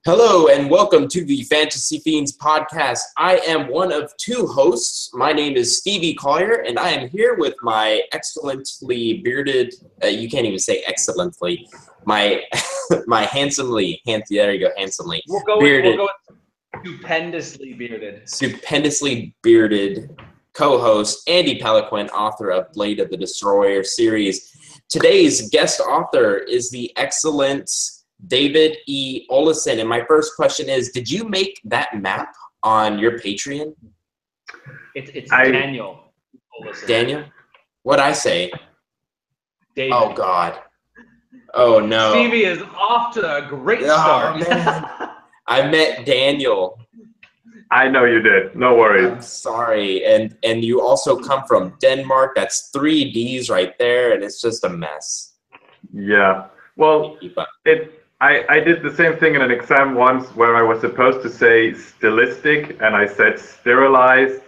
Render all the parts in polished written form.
Hello and welcome to the Fantasy Fiends podcast. I am one of two hosts. My name is Stevie Collier, and I am here with my excellently bearded, you can't even say excellently, my handsomely, there you go, handsomely bearded. We'll go stupendously bearded. Stupendously bearded co-host, Andy Peliquin, author of Blade of the Destroyer series. Today's guest author is the excellent David E. Olison, and my first question is, did you make that map on your Patreon? It's Daniel Olison. Daniel? What'd I say? David. Oh, God. Oh, no. Stevie is off to a great start. Oh, man. I met Daniel. I know you did. No worries. I'm sorry. And you also come from Denmark. That's 3 Ds right there, and it's just a mess. Yeah. Well, I did the same thing in an exam once where I was supposed to say stylistic and I said sterilized,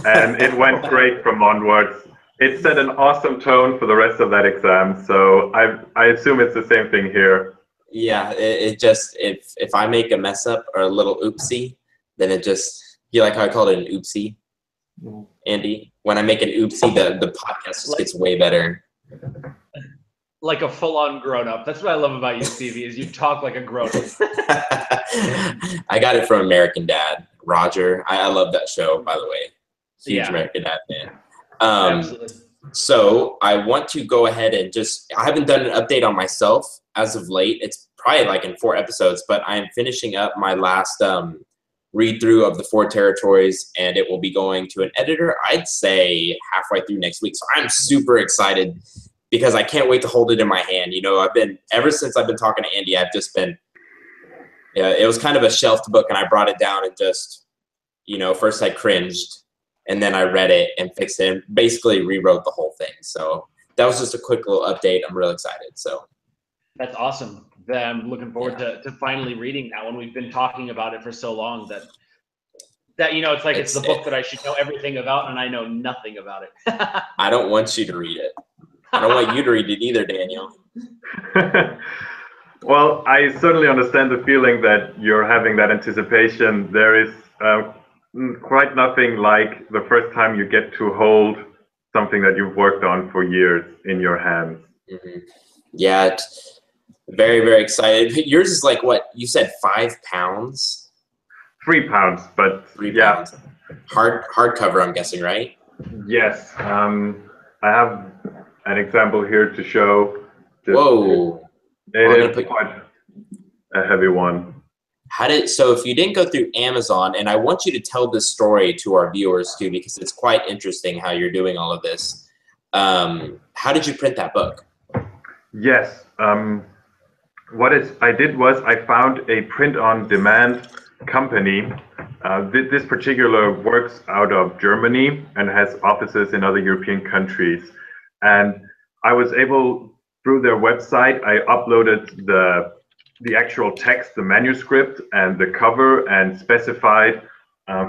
and it went great from onwards. It set an awesome tone for the rest of that exam, so I assume it's the same thing here. Yeah, it just, if I make a mess up or a little oopsie, then it just, you like how I called it an oopsie, Andy? When I make an oopsie, the podcast just gets way better. Like a full-on grown-up. That's what I love about you, Stevie, is you talk like a grown-up. I got it from American Dad, Roger. I love that show, by the way. Huge American Dad fan. Absolutely. So I want to go ahead and I haven't done an update on myself as of late. It's probably like in 4 episodes, but I am finishing up my last read-through of the 4 territories, and it will be going to an editor, I'd say, halfway through next week. So I'm super excited, because I can't wait to hold it in my hand. You know, ever since I've been talking to Andy, I've just been, it was kind of a shelved book, and I brought it down and just, first I cringed, and then I read it and fixed it, and basically rewrote the whole thing. So that was just a quick little update. I'm real excited. So that's awesome. I'm looking forward to finally reading that one. We've been talking about it for so long that it's like it's the book that I should know everything about, and I know nothing about it. I don't want you to read it. I don't want you to read it either, Daniel. Well, I certainly understand the feeling that you're having, that anticipation. There is quite nothing like the first time you get to hold something that you've worked on for years in your hands. Mm-hmm. Yeah, very, very excited. Yours is like what? You said 5 pounds? 3 pounds, but 3 pounds. Hardcover, I'm guessing, right? Yes. I have an example here to show. Whoa. It is quite a heavy one. So if you didn't go through Amazon, and I want you to tell this story to our viewers too, because it's quite interesting how you're doing all of this. How did you print that book? Yes. I did was I found a print-on-demand company. This particular works out of Germany and has offices in other European countries. And I was able, through their website, I uploaded the actual text, the manuscript, and the cover, and specified,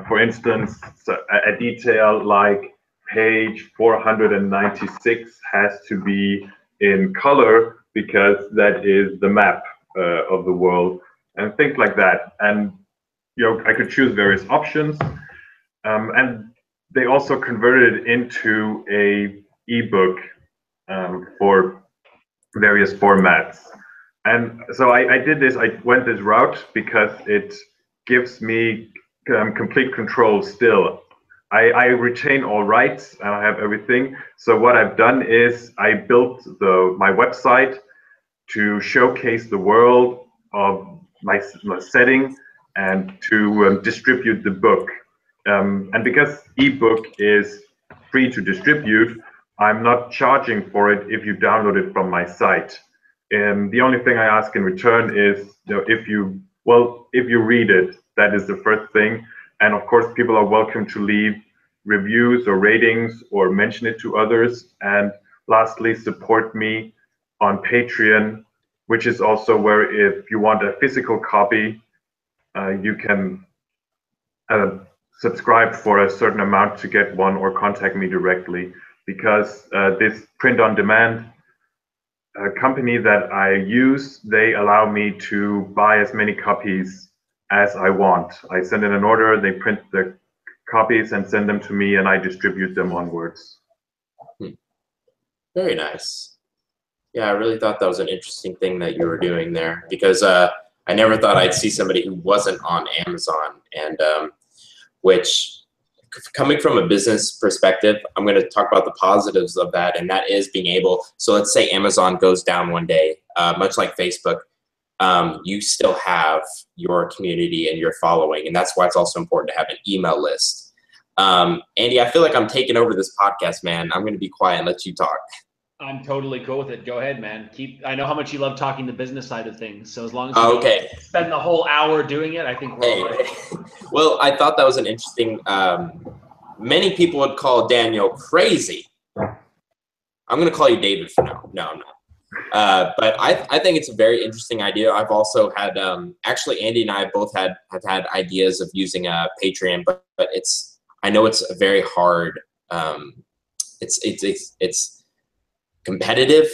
for instance, a detail like page 496 has to be in color because that is the map of the world, and things like that. And I could choose various options, and they also converted it into a ebook for various formats. And so I did this. I went this route because it gives me complete control still. I retain all rights and I have everything. So what I've done is I built my website to showcase the world of my setting and to distribute the book. And because ebook is free to distribute, I'm not charging for it if you download it from my site. And the only thing I ask in return is, if you read it, that is the first thing. And of course, people are welcome to leave reviews or ratings or mention it to others. And lastly, support me on Patreon, which is also where, if you want a physical copy, you can subscribe for a certain amount to get one, or contact me directly, because this print on demand company that I use, they allow me to buy as many copies as I want. I send in an order, they print the copies and send them to me, and I distribute them onwards. Very nice. Yeah, I really thought that was an interesting thing that you were doing there, because I never thought I'd see somebody who wasn't on Amazon, and which, coming from a business perspective, I'm going to talk about the positives of that, and that is being able, so let's say Amazon goes down one day, much like Facebook, you still have your community and your following, and that's why it's also important to have an email list. Andy, I feel like I'm taking over this podcast, man. I'm going to be quiet and let you talk. I'm totally cool with it. Go ahead, man. I know how much you love talking the business side of things. So as long as you don't spend the whole hour doing it, I think we're all right. Well, I thought that was an interesting, many people would call Daniel crazy. I'm going to call you David for now. No, I'm not. But I think it's a very interesting idea. I've also had, actually Andy and I both have had ideas of using a Patreon, but I know it's a very hard, it's competitive,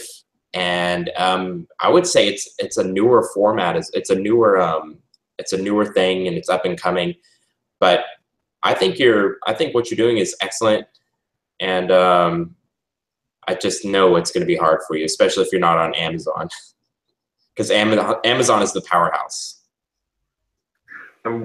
and I would say it's a newer format. It's a newer thing, and it's up and coming. But I think what you're doing is excellent, and I just know it's going to be hard for you, especially if you're not on Amazon, because Amazon is the powerhouse.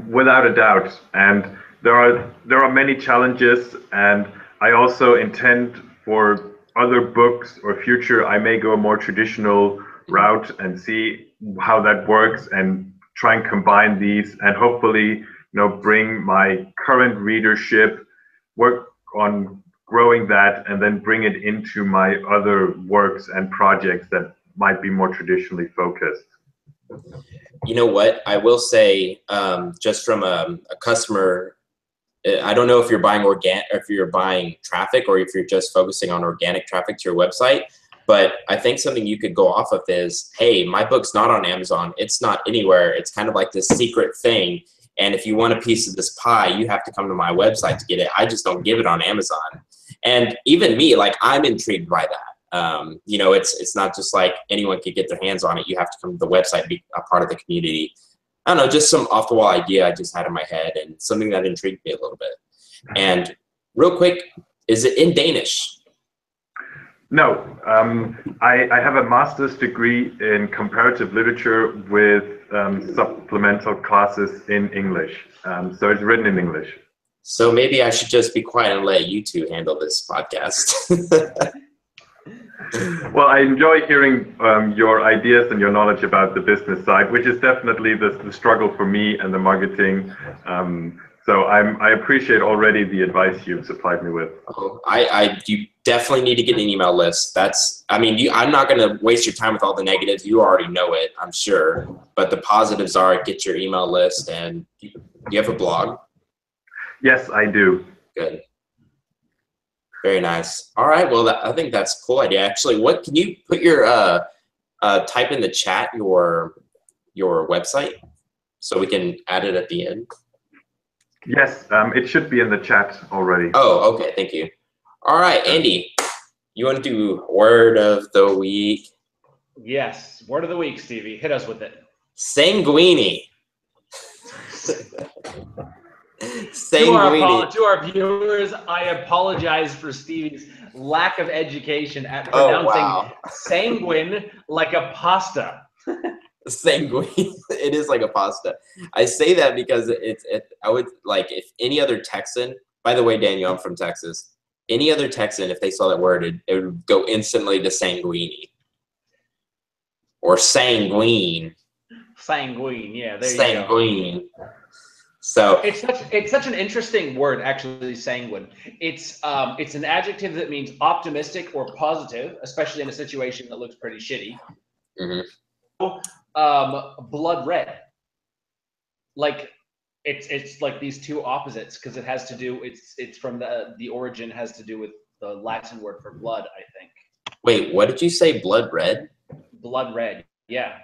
Without a doubt, and there are many challenges, and I also intend for other books or future, I may go a more traditional route and see how that works and try and combine these, and hopefully, bring my current readership, work on growing that, and then bring it into my other works and projects that might be more traditionally focused. You know what? I will say, just from a customer, I don't know if you're buying if you're buying traffic, or if you're just focusing on organic traffic to your website. But I think something you could go off of is, hey, my book's not on Amazon. It's not anywhere. It's kind of like this secret thing. And if you want a piece of this pie, you have to come to my website to get it. I just don't give it on Amazon. And even me, like, I'm intrigued by that. It's not just like anyone could get their hands on it. You have to come to the website and be a part of the community. I don't know, just some off-the-wall idea I just had in my head, and something that intrigued me a little bit. And real quick, is it in Danish? No, I have a master's degree in comparative literature with supplemental classes in English. So it's written in English. So maybe I should just be quiet and let you two handle this podcast. Well, I enjoy hearing your ideas and your knowledge about the business side, which is definitely the struggle for me and the marketing. So I appreciate already the advice you've supplied me with. Oh, you definitely need to get an email list. I'm not going to waste your time with all the negatives. You already know it, I'm sure. But the positives are, get your email list, and do you have a blog? Yes, I do. Good. Very nice. All right. Well, I think that's a cool idea. Actually, what can you put your type in the chat your website so we can add it at the end? Yes, it should be in the chat already. Oh, okay. Thank you. All right, Andy, you want to do word of the week? Yes, word of the week, Stevie. Hit us with it. Sanguini. Sanguini. To our viewers, I apologize for Stevie's lack of education at pronouncing sanguine like a pasta. Sanguine. It is like a pasta. I say that because I would like, if any other Texan, by the way, Daniel, I'm from Texas. Any other Texan, if they saw that word, it would go instantly to sanguini or sanguine. Sanguine, yeah, there sanguine. You go. So it's such an interesting word, actually, sanguine. It's an adjective that means optimistic or positive, especially in a situation that looks pretty shitty. Mm-hmm. Blood red. Like it's like these two opposites, because it has to do, it's from the origin has to do with the Latin word for blood, I think. Wait, what did you say? Blood red? Blood red, yeah.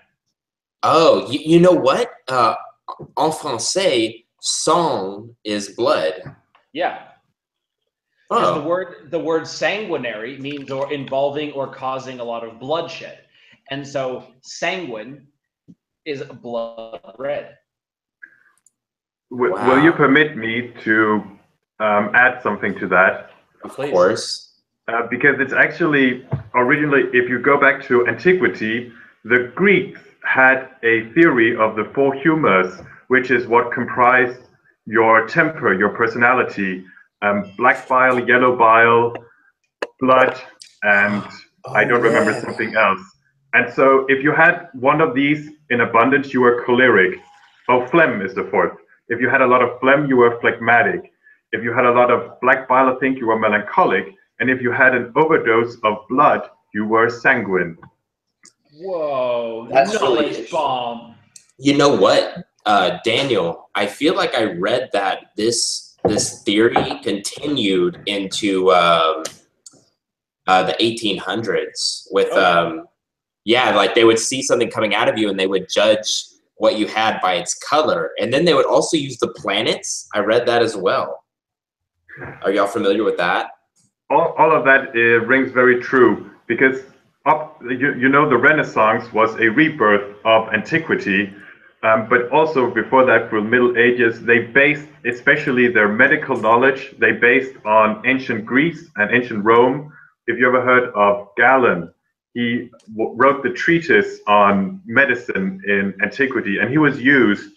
Oh, you know what? En français, sang is blood. Yeah. Because the word sanguinary means or involving or causing a lot of bloodshed. And so sanguine is blood red. Will you permit me to add something to that? Of course. Because it's actually originally, if you go back to antiquity, the Greeks had a theory of the four humors, which is what comprised your temper, your personality, black bile, yellow bile, blood, and I don't remember something else. And so if you had one of these in abundance, you were choleric. Oh, phlegm is the fourth. If you had a lot of phlegm, you were phlegmatic. If you had a lot of black bile, I think you were melancholic. And if you had an overdose of blood, you were sanguine. Whoa, That's knowledge really bomb. You know what, Daniel? I feel like I read that this theory continued into the 1800s with like they would see something coming out of you and they would judge what you had by its color, and then they would also use the planets. I read that as well. Are y'all familiar with that? All of that rings very true, because the Renaissance was a rebirth of antiquity, but also before that, for the Middle Ages, they based, especially their medical knowledge, they based on ancient Greece and ancient Rome. If you ever heard of Galen, he wrote the treatise on medicine in antiquity, and he was used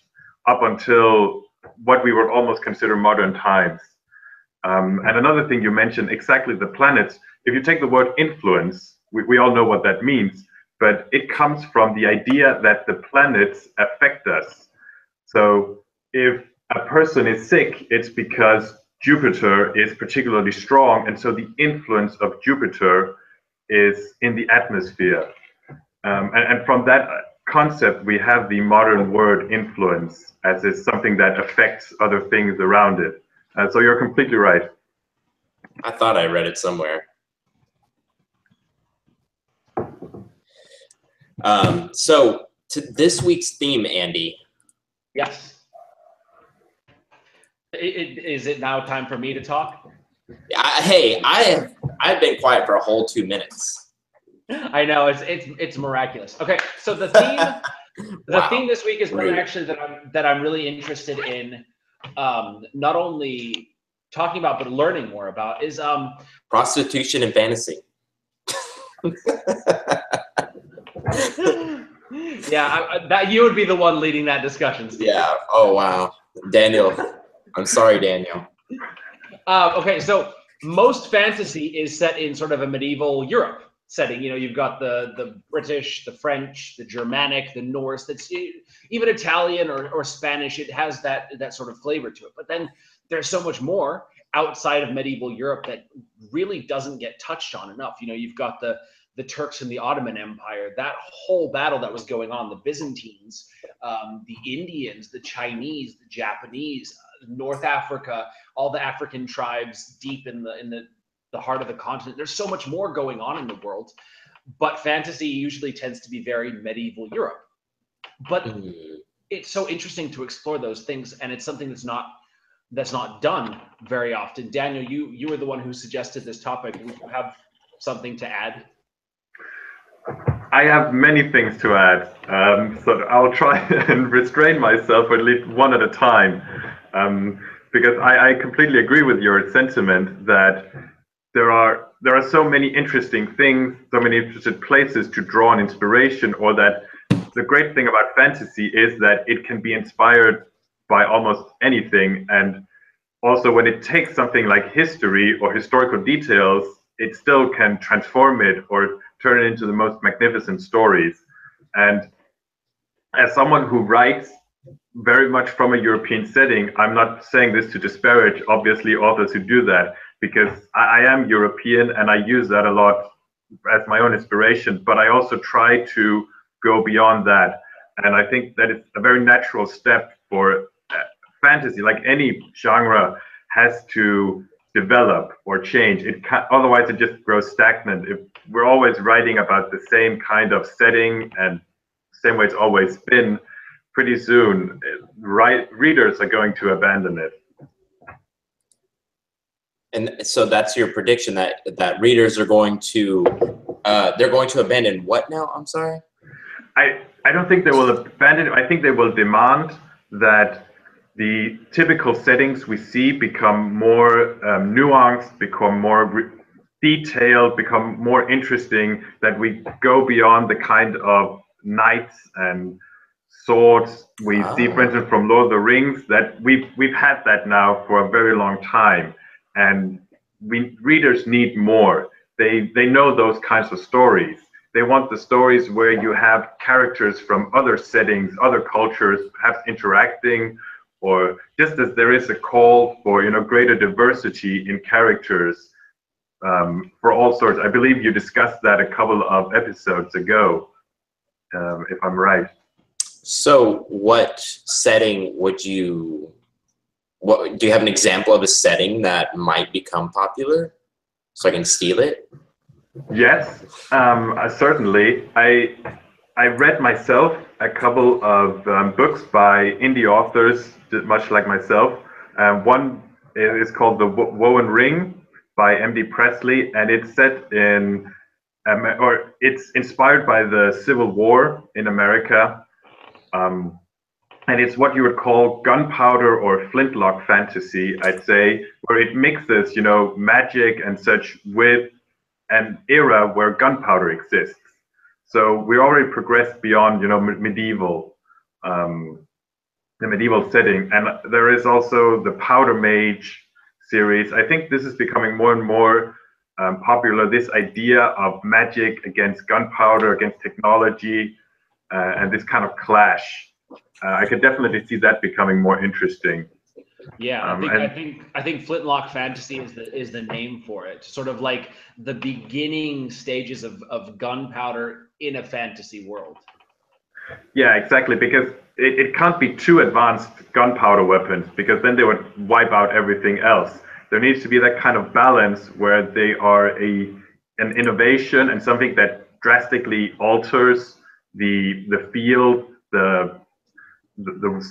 up until what we would almost consider modern times. And another thing you mentioned, exactly the planets, if you take the word influence, we all know what that means, but it comes from the idea that the planets affect us. So if a person is sick, it's because Jupiter is particularly strong, and so the influence of Jupiter is in the atmosphere. And from that concept, we have the modern word influence, as is something that affects other things around it. So you're completely right. I thought I read it somewhere. So to this week's theme, Andy. Yes. Is it now time for me to talk? I've been quiet for a whole 2 minutes. I know, it's miraculous. Okay, so the theme theme this week is one actually that I'm really interested in, not only talking about but learning more about, is prostitution and fantasy. Yeah, that you would be the one leading that discussion, Steve. Yeah. Oh wow, Daniel. I'm sorry, Daniel. Okay, so most fantasy is set in sort of a medieval Europe setting. You know, you've got the British, the French, the Germanic, the Norse. That's even Italian or Spanish. It has that sort of flavor to it. But then there's so much more outside of medieval Europe that really doesn't get touched on enough. You know, you've got the Turks and the Ottoman Empire, that whole battle that was going on, the Byzantines, the Indians, the Chinese, the Japanese, North Africa, all the African tribes deep in the heart of the continent. There's so much more going on in the world, but fantasy usually tends to be very medieval Europe. But it's so interesting to explore those things, and it's something that's not done very often. Daniel, you were the one who suggested this topic. Would you have something to add? I have many things to add, so I'll try and restrain myself at least one at a time, because I completely agree with your sentiment that there are so many interesting things, so many interesting places to draw on inspiration, or that the great thing about fantasy is that it can be inspired by almost anything. And also when it takes something like history or historical details, it still can transform it or turn it into the most magnificent stories. And as someone who writes very much from a European setting, I'm not saying this to disparage, obviously, authors who do that, because I am European and I use that a lot as my own inspiration, but I also try to go beyond that. And I think that it's a very natural step for fantasy, like any genre, has to develop or change. Otherwise it just grows stagnant. If we're always writing about the same kind of setting and same way it's always been, pretty soon readers are going to abandon it. And so that's your prediction, that readers are going to They're going to abandon what now? I'm sorry. I don't think they will abandon it. I think they will demand that the typical settings we see become more nuanced, become more detailed, become more interesting, that we go beyond the kind of knights and swords we see, for instance, from Lord of the Rings, that we've had that now for a very long time. And readers need more. They know those kinds of stories. They want the stories where you have characters from other settings, other cultures, perhaps interacting, or just as there is a call for greater diversity in characters for all sorts. I believe you discussed that a couple of episodes ago, if I'm right. So, what setting would you? What do you have an example of a setting that might become popular, so I can steal it? Yes, certainly. I read myself a couple of books by indie authors, much like myself. One is called The Woven Ring by M.D. Presley, and it's set in, or it's inspired by the Civil War in America. And it's what you would call gunpowder or flintlock fantasy, I'd say, where it mixes, magic and such with an era where gunpowder exists. So we already progressed beyond, medieval, the medieval setting. And there is also the Powder Mage series. I think this is becoming more and more popular, this idea of magic against gunpowder, against technology, and this kind of clash. I could definitely see that becoming more interesting. Yeah, I think Flintlock Fantasy is the name for it. Sort of like the beginning stages of gunpowder in a fantasy world. Yeah, exactly, because it can't be too advanced gunpowder weapons, because then they would wipe out everything else. There needs to be that kind of balance where they are an innovation and something that drastically alters the field, the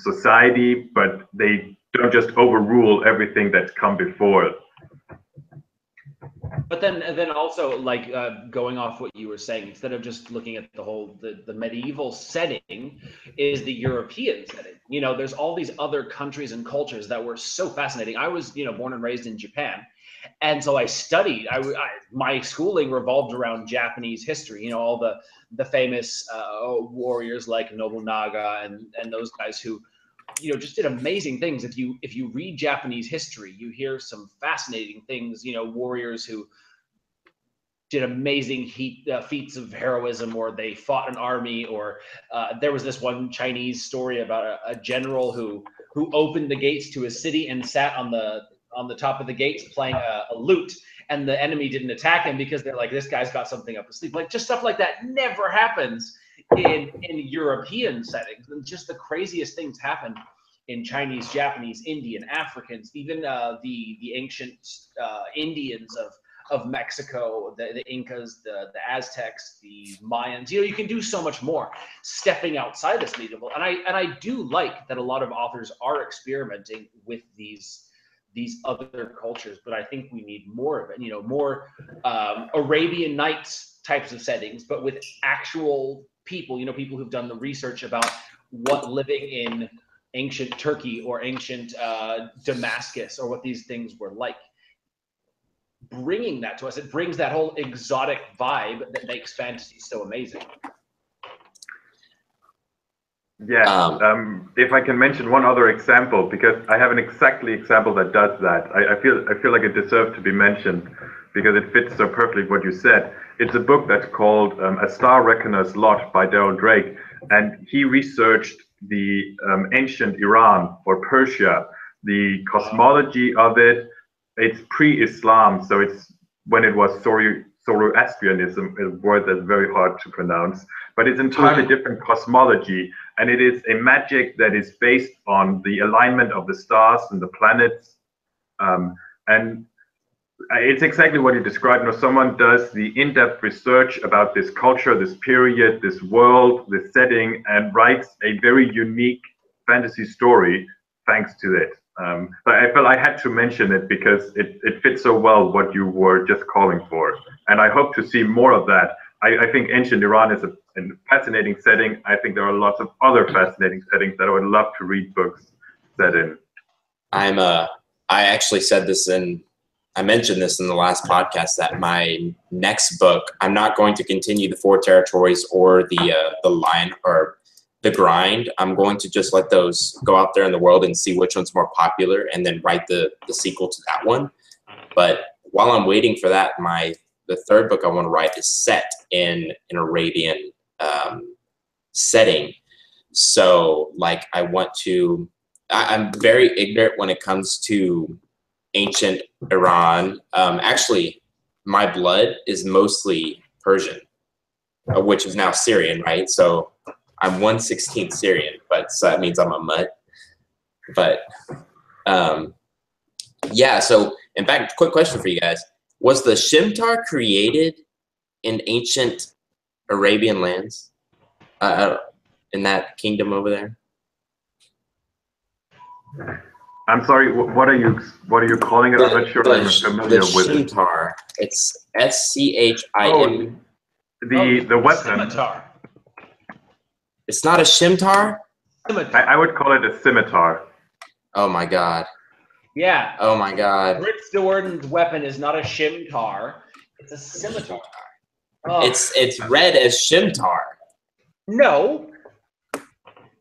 society, but they don't just overrule everything that's come before. But then also, like, going off what you were saying, instead of just looking at the medieval setting, is the European setting. There's all these other countries and cultures that were so fascinating. I was born and raised in Japan, and so I studied. My schooling revolved around Japanese history. All the famous warriors like Nobunaga and those guys who just did amazing things. If you read Japanese history, you hear some fascinating things. Warriors who did amazing feats of heroism, or they fought an army, or there was this one Chinese story about a general who opened the gates to his city and sat on the top of the gates playing a lute, and the enemy didn't attack him because they're like, this guy's got something up his sleeve. Like, just stuff like that never happens in European settings. And just the craziest things happen in Chinese, Japanese, Indian, Africans, even the ancient Indians of Mexico, the Incas, the Aztecs, the Mayans. You can do so much more stepping outside this medieval. And I do like that a lot of authors are experimenting with these other cultures, but I think we need more of it. More Arabian Nights types of settings, but with actual people. People who've done the research about what living in ancient Turkey or ancient Damascus or what these things were like. Bringing that to us, it brings that whole exotic vibe that makes fantasy so amazing. Yeah, if I can mention one other example, because I have an example that does that. I feel like it deserves to be mentioned because it fits so perfectly what you said. It's a book that's called A Star Reckoner's Lot by Daryl Drake, and he researched the ancient Iran or Persia, the cosmology of it. It's pre-Islam, so it's when it was Zoroastrianism, a word that's very hard to pronounce, but it's entirely different cosmology, and it is a magic that is based on the alignment of the stars and the planets, and it's exactly what you described. Someone does the in-depth research about this culture, this period, this world, this setting, and writes a very unique fantasy story thanks to it. But I felt I had to mention it because it fits so well what you were just calling for. And I hope to see more of that. I think ancient Iran is a fascinating setting. I think there are lots of other fascinating settings that I would love to read books set in. I actually said this I mentioned this in the last podcast that my next book, I'm not going to continue the Four Territories or the line or the grind. I'm going to just let those go out there in the world and see which one's more popular and then write the sequel to that one. But while I'm waiting for that, the third book I want to write is set in an Arabian setting. So like I'm very ignorant when it comes to ancient Iran. Actually, my blood is mostly Persian, which is now Syrian, right? So I'm 1/16 Syrian, so that means I'm a mutt. But yeah, so in fact, quick question for you guys. Was the Shimtar created in ancient Arabian lands? In that kingdom over there? I'm sorry. What are you calling it? I'm not sure I'm familiar with it. The Shimtar. It's SCHIM. The weapon. Scimitar. It's not a Shimtar? I would call it a scimitar. Oh my god. Yeah. Oh my god. Brit Stewarden's weapon is not a Shimtar. It's a scimitar. Oh. It's read as Shimtar. No.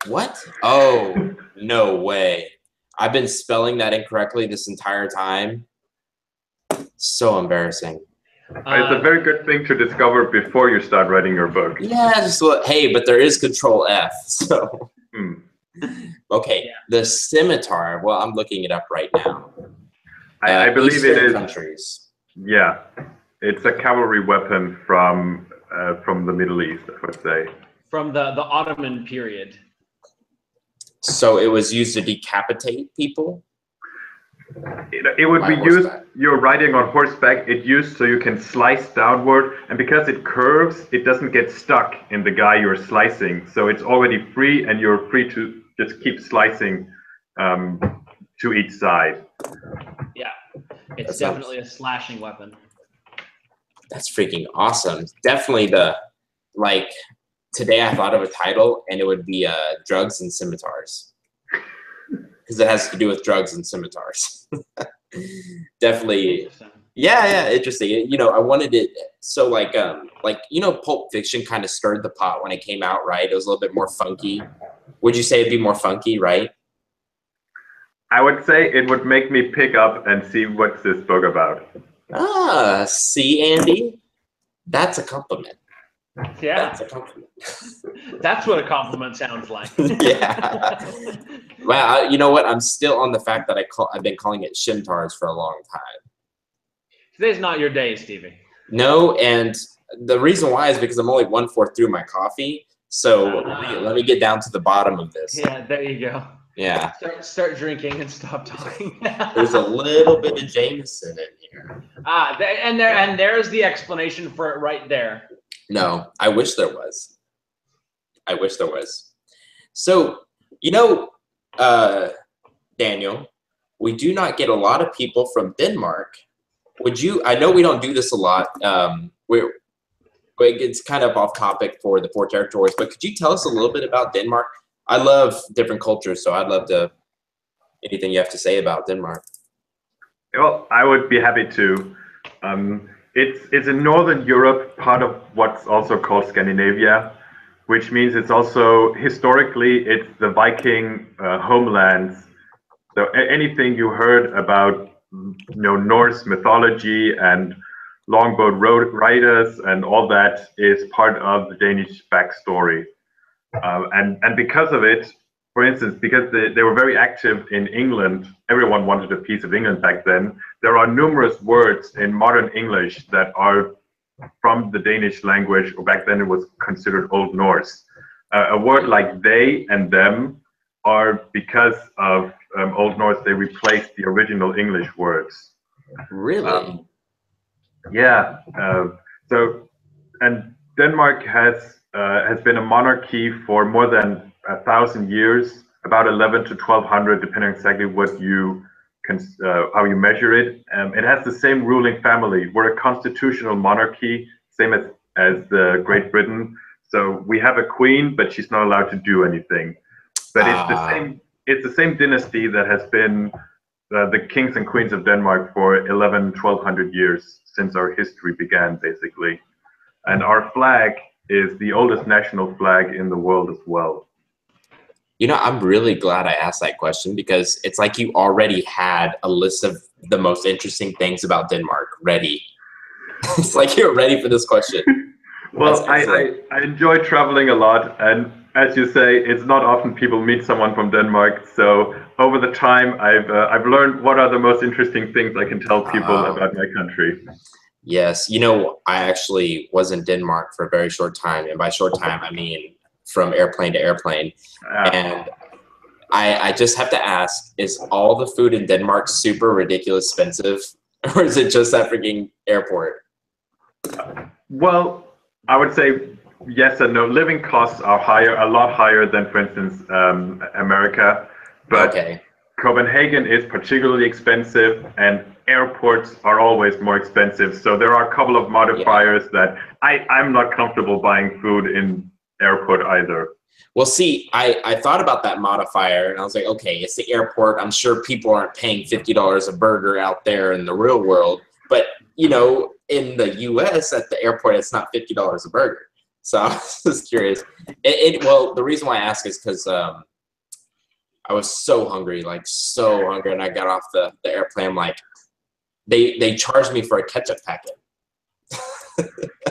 What? Oh, no way. I've been spelling that incorrectly this entire time. So embarrassing. It's a very good thing to discover before you start writing your book. Yeah, hey, but there is Control F, so. Okay, yeah. The scimitar. Well, I'm looking it up right now. I believe Eastern it is. Countries. Yeah, it's a cavalry weapon from the Middle East, I would say. From the Ottoman period. So it was used to decapitate people? It would be used, you're riding on horseback, it's used so you can slice downward, and because it curves, it doesn't get stuck in the guy you're slicing. So it's already free, and you're free to just keep slicing to each side. Yeah, it's definitely a slashing weapon. That's freaking awesome. Definitely today I thought of a title, and it would be Drugs and Scimitars. Because it has to do with drugs and scimitars. Definitely. Yeah, interesting. I wanted it so Pulp Fiction kind of stirred the pot when it came out, right? It was a little bit more funky. Would you say it'd be more funky, right? I would say it would make me pick up and see what's this book about. See, Andy? That's a compliment. Yeah. That's a compliment. That's what a compliment sounds like. Yeah. Wow, you know what? I'm still on the fact that I've been calling it Shimtars for a long time. Today's not your day, Stevie. No, and the reason why is because I'm only 1/4 through my coffee. So let me get down to the bottom of this. Yeah, there you go. Yeah. Start drinking and stop talking. There's a little bit of Jameson in here. And there's the explanation for it right there. No, I wish there was. I wish there was. So, Daniel, we do not get a lot of people from Denmark. I know we don't do this a lot. It's kind of off topic for the Four Territories, but could you tell us a little bit about Denmark? I love different cultures, so I'd love anything you have to say about Denmark. Well, I would be happy to. It's in Northern Europe, part of what's also called Scandinavia, which means it's also, historically, it's the Viking homelands. So anything you heard about, Norse mythology and longboat riders and all that is part of the Danish backstory. And because of it, for instance, because they were very active in England, everyone wanted a piece of England back then. There are numerous words in modern English that are from the Danish language, or back then it was considered Old Norse. A word like they and them are because of Old Norse, they replaced the original English words. Really? Yeah. And Denmark has been a monarchy for more than 1,000 years. about 11 to 1200, depending exactly what you can, how you measure it. It has the same ruling family. We're a constitutional monarchy, same as Great Britain. So we have a queen, but she's not allowed to do anything. But it's the same. It's the same dynasty that has been the kings and queens of Denmark for 11, 1200 years since our history began, basically. And our flag is the oldest national flag in the world as well. You know, I'm really glad I asked that question because it's like you already had a list of the most interesting things about Denmark ready. It's like you're ready for this question. Well, I enjoy traveling a lot, and as you say, it's not often people meet someone from Denmark. So over the time, I've learned what are the most interesting things I can tell people about my country. Yes, you know, I actually was in Denmark for a very short time, and by short time, I mean from airplane to airplane. And I just have to ask, is all the food in Denmark super ridiculous expensive, or is it just that freaking airport? Well, I would say yes and no. Living costs are higher, a lot higher than, for instance, America. But Okay. Copenhagen is particularly expensive, and airports are always more expensive. So there are a couple of modifiers that I'm not comfortable buying food in airport either. Well, see, I thought about that modifier, and I was like, okay, it's the airport. I'm sure people aren't paying $50 a burger out there in the real world. But, you know, in the U.S. at the airport, it's not $50 a burger. So I was just curious. Well, the reason why I ask is because I was so hungry, like so hungry, and I got off the airplane. I'm like, they charged me for a ketchup packet.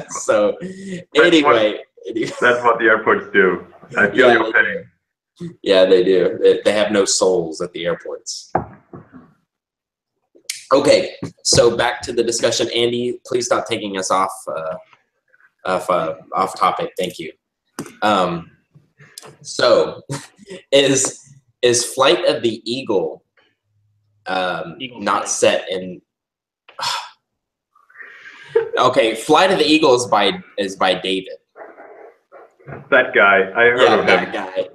So anyway, that's what the airports do. I feel your pain. Yeah, they do. They have no souls at the airports. Okay, so back to the discussion. Andy, please stop taking us off topic. Thank you. So, is Flight of the Eagle not set in? Okay, Flight of the Eagle is by David. That guy, I heard of him. That guy.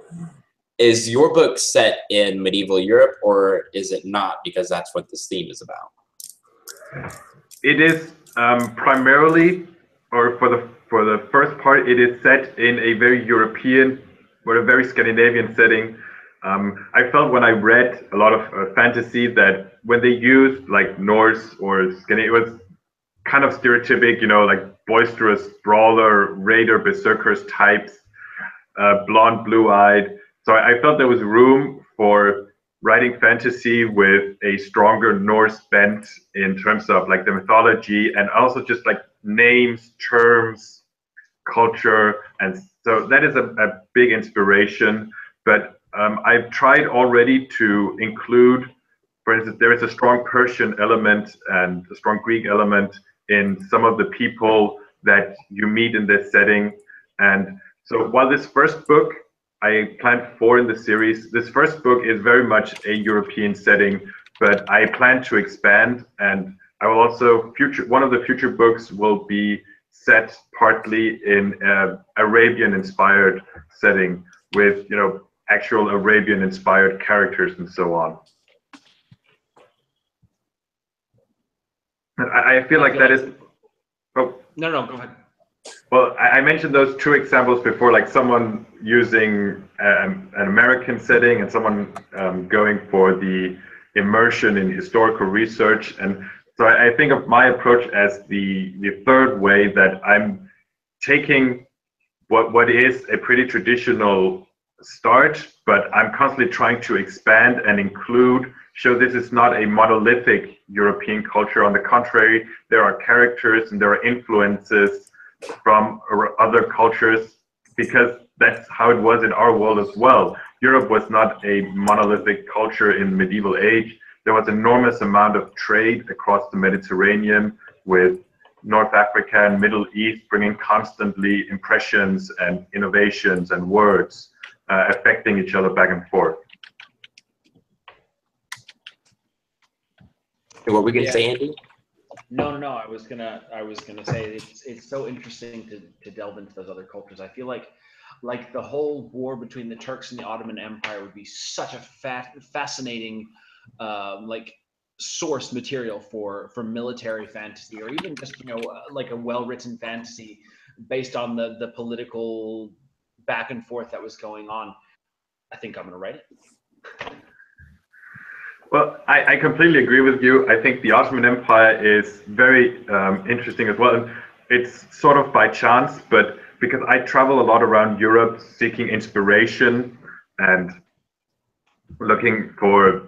Is your book set in medieval Europe, or is it not, because that's what this theme is about? It is primarily, or for the first part, it is set in a very European or a very Scandinavian setting. I felt when I read a lot of fantasy that when they used like Norse or Scandinavian, it was kind of stereotypic, you know, like boisterous brawler, raider, berserkers types, blonde, blue-eyed. So I felt there was room for writing fantasy with a stronger Norse bent in terms of like the mythology and also just like names, terms, culture. And so that is a big inspiration. But I've tried already to include, for instance, there is a strong Persian element and a strong Greek element in some of the people that you meet in this setting. And so while this first book, I planned 4 in the series, this first book is very much a European setting, but I plan to expand, and I will also, one of the future books will be set partly in Arabian inspired setting with, you know, actual Arabian inspired characters and so on. I feel like that is. Oh. No, go ahead. Well, I mentioned those 2 examples before, like someone using an American setting and someone going for the immersion in historical research. And so I think of my approach as the third way, that I'm taking what is a pretty traditional start, but I'm constantly trying to expand and include, show this is not a monolithic European culture. On the contrary, there are characters and there are influences from other cultures, because that's how it was in our world as well. Europe was not a monolithic culture in medieval age. There was enormous amount of trade across the Mediterranean with North Africa and Middle East, bringing constantly impressions and innovations and words affecting each other back and forth. What were we gonna say, Andy? No. I was gonna say it's so interesting to delve into those other cultures. I feel like like the whole war between the Turks and the Ottoman Empire would be such a fascinating like source material for military fantasy, or even just like a well-written fantasy based on the political back and forth that was going on. I think I'm going to write it. Well, I completely agree with you. I think the Ottoman Empire is very interesting as well. And it's sort of by chance, but because I travel a lot around Europe seeking inspiration and looking for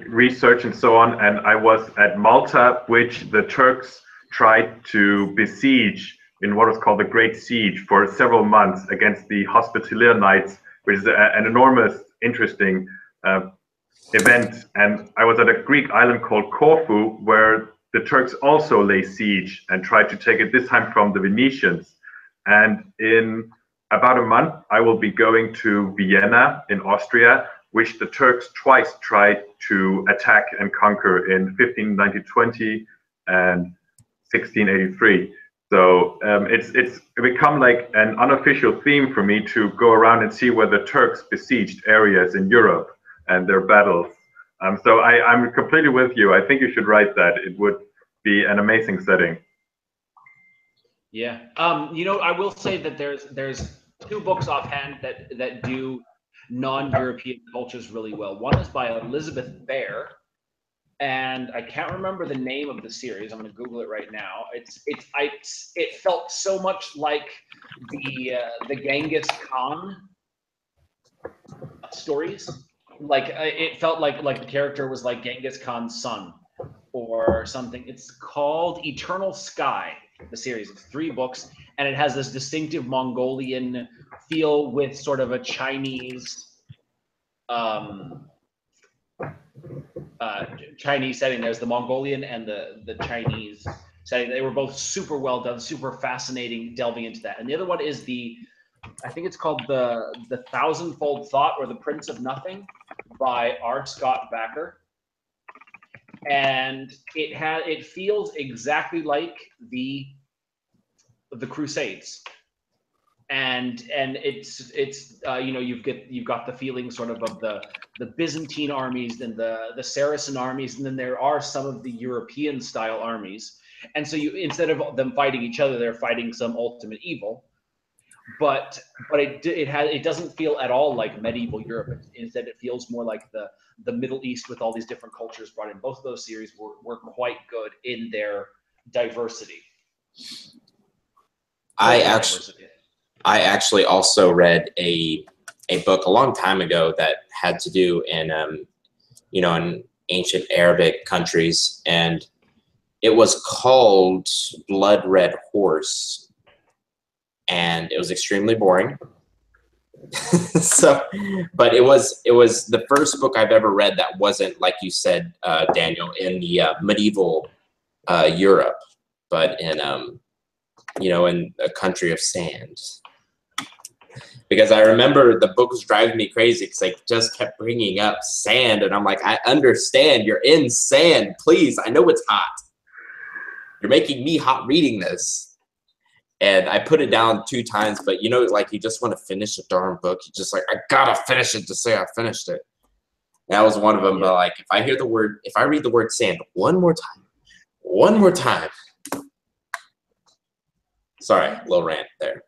research and so on. And I was at Malta, which the Turks tried to besiege in what was called the Great Siege for several months against the Hospitaller Knights, which is an enormous, interesting event. And I was at a Greek island called Corfu, where the Turks also lay siege and tried to take it, this time from the Venetians. And in about a month, I will be going to Vienna in Austria, which the Turks twice tried to attack and conquer in 1590-20 and 1683. So it's become like an unofficial theme for me to go around and see where the Turks besieged areas in Europe and their battles. So I'm completely with you. I think you should write that. It would be an amazing setting. Yeah. I will say that there's two books offhand that do non-European cultures really well. One is by Elizabeth Bear, and I can't remember the name of the series. I'm going to Google it right now. It felt so much like the Genghis Khan stories. Like it felt like the character was like Genghis Khan's son or something. It's called Eternal Sky, the series. It's 3 books, and it has this distinctive Mongolian feel with sort of a Chinese Chinese setting. There's the Mongolian and the Chinese setting. They were both super well done, super fascinating, delving into that. And the other one is I think it's called the Thousandfold Thought, or the Prince of Nothing, by R. Scott Bakker. And it feels exactly like the Crusades, and it's you've got the feeling sort of the Byzantine armies and the Saracen armies, and then there are some of the European style armies, and so instead of them fighting each other, they're fighting some ultimate evil. But it doesn't feel at all like medieval Europe. Instead, it feels more like the Middle East, with all these different cultures brought in. Both of those series were quite good in their diversity. I actually also read a book a long time ago that had to do in ancient Arabic countries, and it was called Blood Red Horse. And it was extremely boring. But it was the first book I've ever read that wasn't, like you said, Daniel, in the medieval Europe, but in in a country of sand. Because I remember the book was driving me crazy because they just kept bringing up sand, and I'm like, I understand you're in sand. Please, I know it's hot. You're making me hot reading this. And I put it down 2 times, but like, you just want to finish a darn book. You just like, I gotta finish it to say I finished it. That was one of them. But like, if I read the word sand one more time. Sorry, little rant there.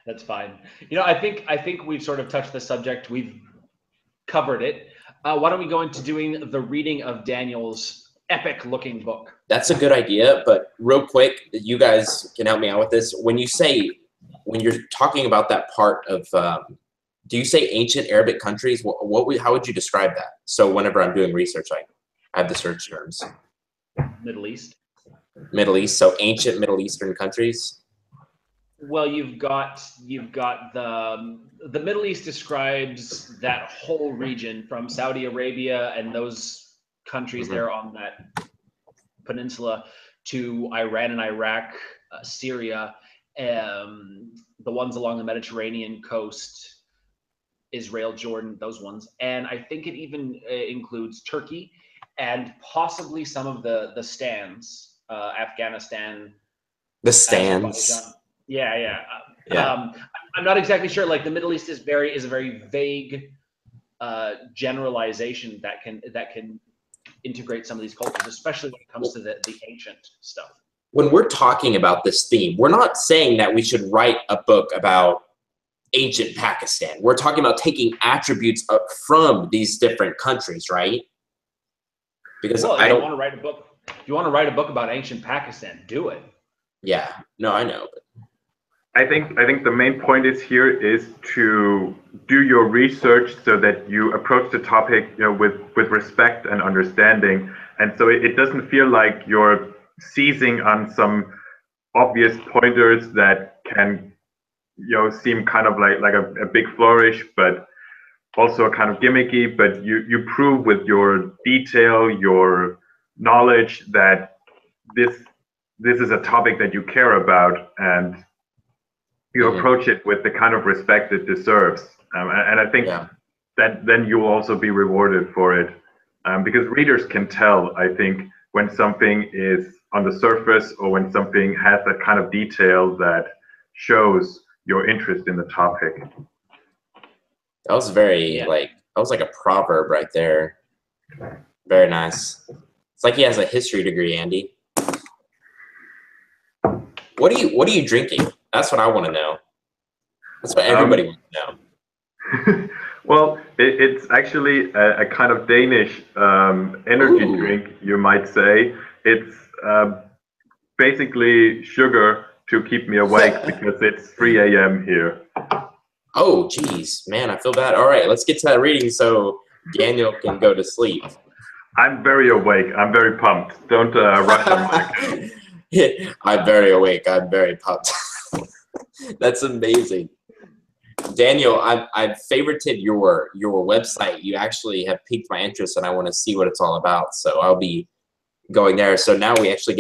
That's fine. I think we've sort of touched the subject. We've covered it. Why don't we go into doing the reading of Daniel's epic-looking book? That's a good idea, but real quick, you guys can help me out with this. When you're talking about that part of, do you say ancient Arabic countries? How would you describe that? So whenever I'm doing research, I have the search terms. Middle East. Middle East, so ancient Middle Eastern countries. Well, you've got the Middle East describes that whole region from Saudi Arabia and those countries there on that peninsula to Iran and Iraq, Syria, the ones along the Mediterranean coast, Israel, Jordan, those ones. And I think it even includes Turkey and possibly some of the stands, Afghanistan. The stands. Yeah. Yeah. I'm not exactly sure. Like the Middle East is a very vague generalization that can integrate some of these cultures, especially when it comes to the ancient stuff. When we're talking about this theme, we're not saying that we should write a book about ancient Pakistan. We're talking about taking attributes up from these different countries, right? Because Well, I don't want to write a book. If you want to write a book about ancient Pakistan, do it. Yeah, no, I know. I think the main point is here is to do your research so that you approach the topic, with respect and understanding, and so it doesn't feel like you're seizing on some obvious pointers that can, seem kind of like a big flourish, but also kind of gimmicky. But you prove with your detail, your knowledge that this is a topic that you care about, and you approach it with the kind of respect it deserves. And I think that then you'll also be rewarded for it, because readers can tell, I think, when something is on the surface or when something has that kind of detail that shows your interest in the topic. That was very that was like a proverb right there. Very nice. It's like he has a history degree, Andy. What are you drinking? That's what I want to know. That's what everybody wants to know. Well, it's actually a kind of Danish energy drink, you might say. It's basically sugar to keep me awake because it's 3 a.m. here. Oh, geez, man, I feel bad. All right, let's get to that reading so Daniel can go to sleep. I'm very awake. I'm very pumped. Don't rush on my account. I'm very awake. I'm very pumped. That's amazing. Daniel, I've favorited your website. You actually have piqued my interest, and I want to see what it's all about. So I'll be going there. So now we actually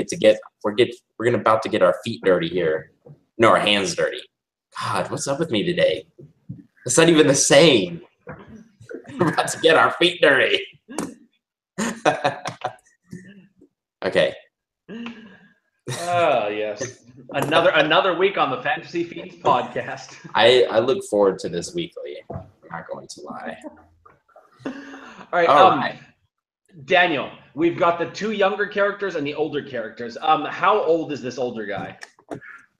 we're about to get our feet dirty here. No, our hands dirty. God, what's up with me today? It's not even the same. We're about to get our feet dirty. Okay. Oh yes, another week on the Fantasy Fiends podcast. I look forward to this weekly. I'm not going to lie. All right, Daniel, we've got the two younger characters and the older characters. How old is this older guy?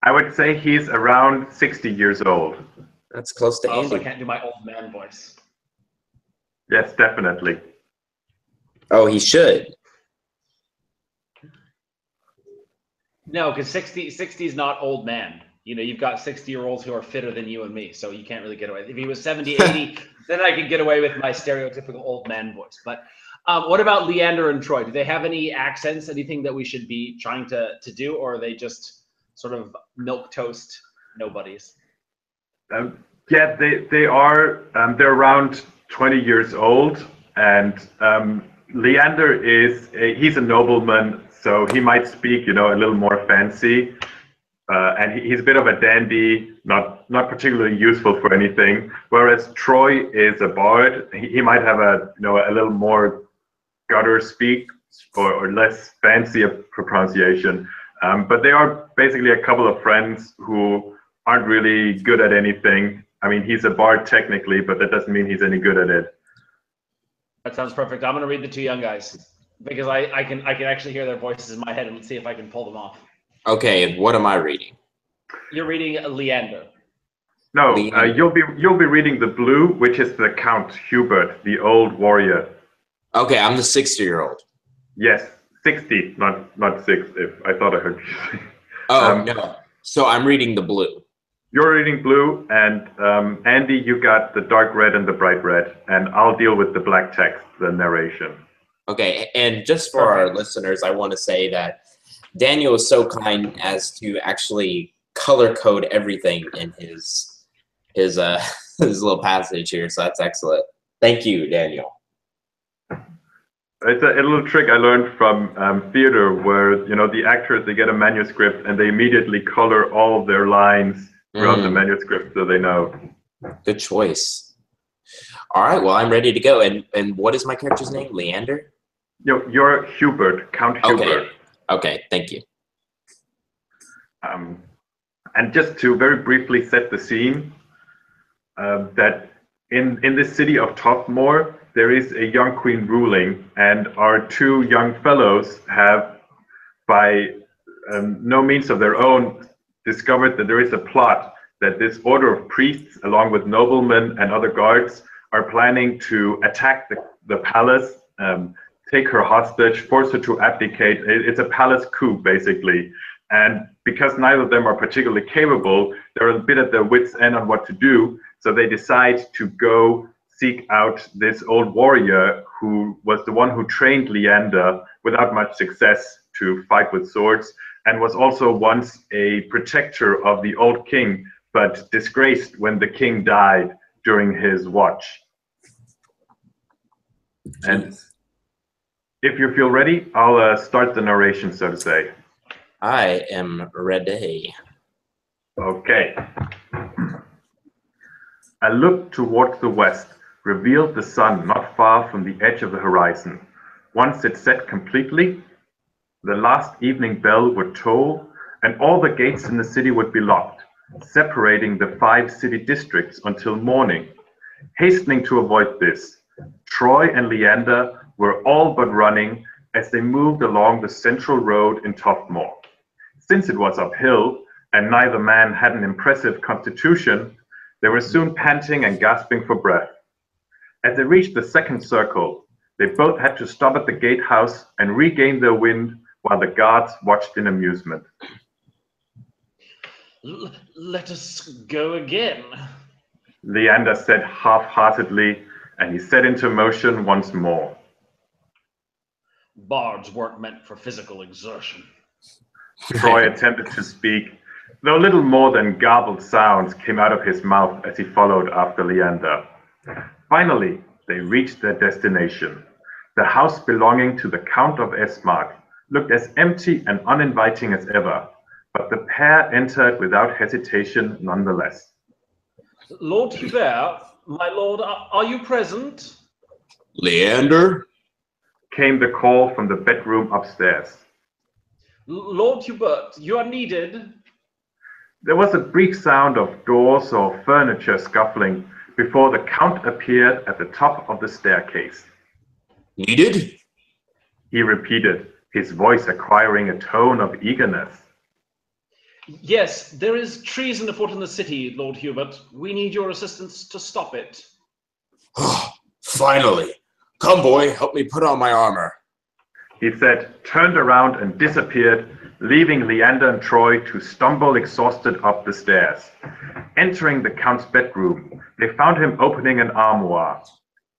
I would say he's around 60 years old. That's close to Andy. So I can't do my old man voice. Yes, definitely. Oh, he should. No, because 60 is not old man. You've got 60-year-olds who are fitter than you and me, so you can't really get away. If he was 70, 80, then I could get away with my stereotypical old man voice. But what about Leander and Troy? Do they have any accents, anything that we should be trying to do, or are they just sort of milquetoast nobodies? Yeah, they are. They're around 20 years old, and Leander he's a nobleman, so he might speak, a little more fancy, and he's a bit of a dandy, not particularly useful for anything. Whereas Troy is a bard. He might have a little more gutter speak or less fancy pronunciation. But they are basically a couple of friends who aren't really good at anything. I mean, he's a bard technically, but that doesn't mean he's any good at it. That sounds perfect. I'm going to read the two young guys because I can actually hear their voices in my head, and let's see if I can pull them off. Okay, what am I reading? You're reading Leander. No, you'll be reading the blue, which is the Count Hubert, the old warrior. Okay, I'm the 60-year-old. Yes, 60, not 6. If I thought I heard you say. Oh no. So I'm reading the blue. You're reading blue, and Andy, you got the dark red and the bright red, and I'll deal with the black text, the narration. Okay, and just for our listeners, I want to say that Daniel is so kind as to actually color code everything in his his little passage here, so that's excellent. Thank you, Daniel. It's a little trick I learned from theater, where the actors, they get a manuscript and they immediately color all of their lines throughout the manuscript so they know. Good choice. All right, well, I'm ready to go. And what is my character's name? Leander? You're Hubert, Count Hubert. Okay, thank you. And just to very briefly set the scene, that in this city of Tofmore, there is a young queen ruling, and our two young fellows have, by no means of their own, discovered that there is a plot that this order of priests, along with noblemen and other guards, are planning to attack the palace, take her hostage, force her to abdicate. It's a palace coup, basically. And because neither of them are particularly capable, they're a bit at their wits' end on what to do. So they decide to go seek out this old warrior who was the one who trained Leander without much success to fight with swords, and was also once a protector of the old king, but disgraced when the king died during his watch. And if you feel ready, I'll start the narration, so to say. I am ready. Okay. A look towards the west revealed the sun not far from the edge of the horizon. Once it set completely, the last evening bell would toll, and all the gates in the city would be locked, separating the 5 city districts until morning. Hastening to avoid this, Troy and Leander were all but running as they moved along the central road in Tofmore. Since it was uphill, and neither man had an impressive constitution, they were soon panting and gasping for breath. As they reached the second circle, they both had to stop at the gatehouse and regain their wind while the guards watched in amusement. Let us go again, Leander said half-heartedly, and he set into motion once more. Bards weren't meant for physical exertion. Troy attempted to speak, though little more than garbled sounds came out of his mouth as he followed after Leander. Finally, they reached their destination. The house belonging to the Count of Esmark looked as empty and uninviting as ever, but the pair entered without hesitation nonetheless. Lord Hubert, my lord, are you present? Leander? Came the call from the bedroom upstairs. Lord Hubert, you are needed. There was a brief sound of doors or furniture scuffling before the Count appeared at the top of the staircase. Needed? He repeated, his voice acquiring a tone of eagerness. Yes, there is treason afoot in the city, Lord Hubert. We need your assistance to stop it. Finally. Come, boy, help me put on my armor. He said, turned around and disappeared, leaving Leander and Troy to stumble exhausted up the stairs. Entering the Count's bedroom, they found him opening an armoire.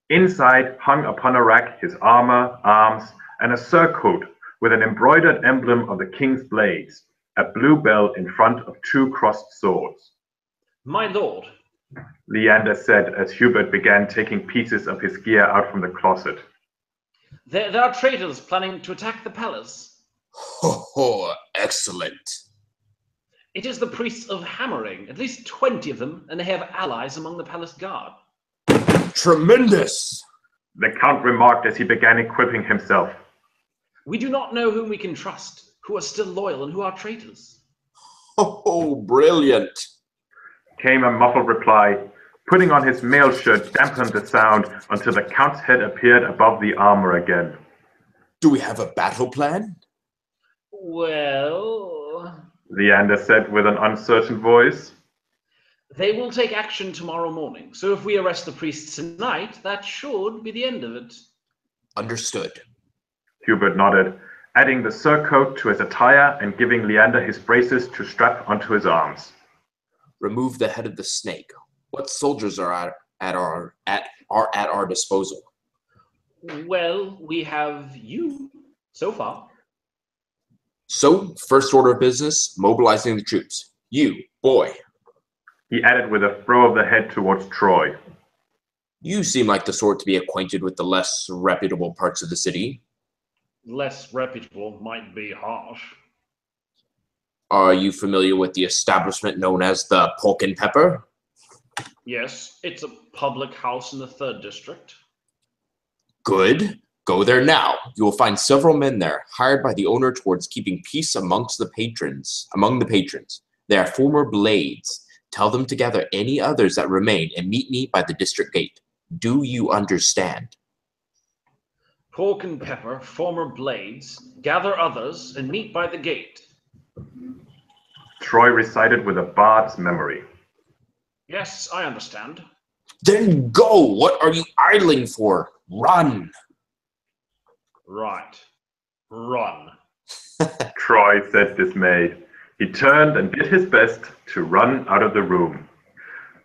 Inside hung upon a rack his armor, arms, and a surcoat with an embroidered emblem of the king's blades, a blue bell in front of 2 crossed swords. My lord, Leander said as Hubert began taking pieces of his gear out from the closet. there are traitors planning to attack the palace. Oh, excellent. It is the priests of Hammering, at least 20 of them, and they have allies among the palace guard. Tremendous. The Count remarked as he began equipping himself. We do not know whom we can trust, who are still loyal and who are traitors. Oh, brilliant. Came a muffled reply. Putting on his mail shirt dampened the sound until the Count's head appeared above the armor again. Do we have a battle plan? Well, Leander said with an uncertain voice. they will take action tomorrow morning, so if we arrest the priests tonight, that should be the end of it. Understood. Hubert nodded, adding the surcoat to his attire and giving Leander his braces to strap onto his arms. Remove the head of the snake. What soldiers are at our disposal? Well, we have you so far. So, first order of business, mobilizing the troops. You, boy. He added with a throw of the head towards Troy. You seem like the sort to be acquainted with the less reputable parts of the city. Less reputable might be harsh. Are you familiar with the establishment known as the Pork and Pepper? Yes, it's a public house in the 3rd district. Good. Go there now. You will find several men there, hired by the owner towards keeping peace among the patrons. They are former blades. Tell them to gather any others that remain and meet me by the district gate. Do you understand? Pork and Pepper, former blades, gather others and meet by the gate. Troy recited with a bard's memory. Yes, I understand. Then go! What are you idling for? Run! Right. Run. Troy said dismayed. He turned and did his best to run out of the room.